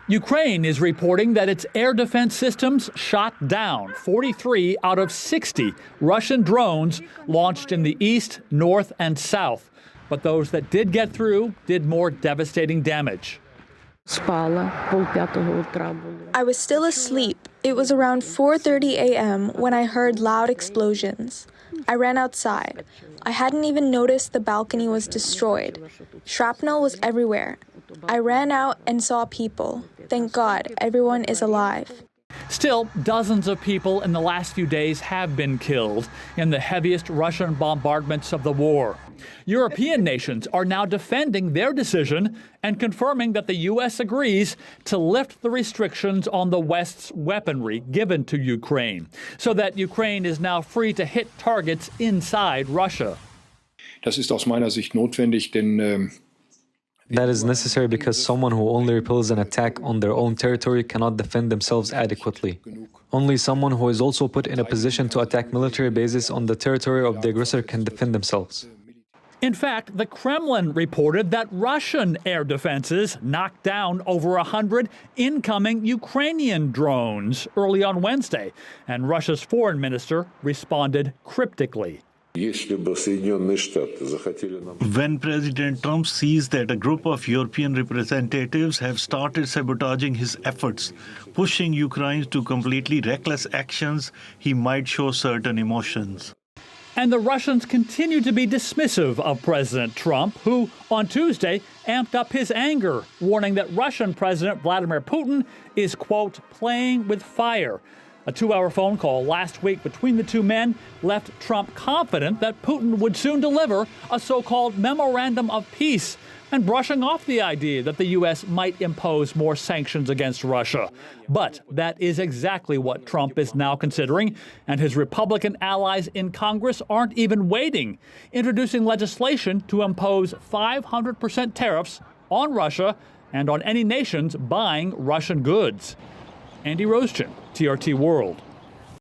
Ukraine is reporting that its air defense systems shot down 43 out of 60 Russian drones launched in the east, north, and south. But those that did get through did more devastating damage. I was still asleep. It was around 4:30 a.m. when I heard loud explosions. I ran outside. I hadn't even noticed the balcony was destroyed. Shrapnel was everywhere. I ran out and saw people. Thank God, everyone is alive. Still, dozens of people in the last few days have been killed in the heaviest Russian bombardments of the war. European nations are now defending their decision and confirming that the U.S. agrees to lift the restrictions on the West's weaponry given to Ukraine, so that Ukraine is now free to hit targets inside Russia. Das ist aus meiner Sicht notwendig, denn That is necessary because someone who only repels an attack on their own territory cannot defend themselves adequately. Only someone who is also put in a position to attack military bases on the territory of the aggressor can defend themselves. In fact, the Kremlin reported that Russian air defenses knocked down over 100 incoming Ukrainian drones early on Wednesday, and Russia's foreign minister responded cryptically. When President Trump sees that a group of European representatives have started sabotaging his efforts, pushing Ukraine to completely reckless actions, he might show certain emotions. And the Russians continue to be dismissive of President Trump, who on Tuesday amped up his anger, warning that Russian President Vladimir Putin is, quote, playing with fire. A 2-hour phone call last week between the two men left Trump confident that Putin would soon deliver a so-called memorandum of peace, and brushing off the idea that the U.S. might impose more sanctions against Russia. But that is exactly what Trump is now considering, and his Republican allies in Congress aren't even waiting, introducing legislation to impose 500% tariffs on Russia and on any nations buying Russian goods. Andy Roesgen, TRT World.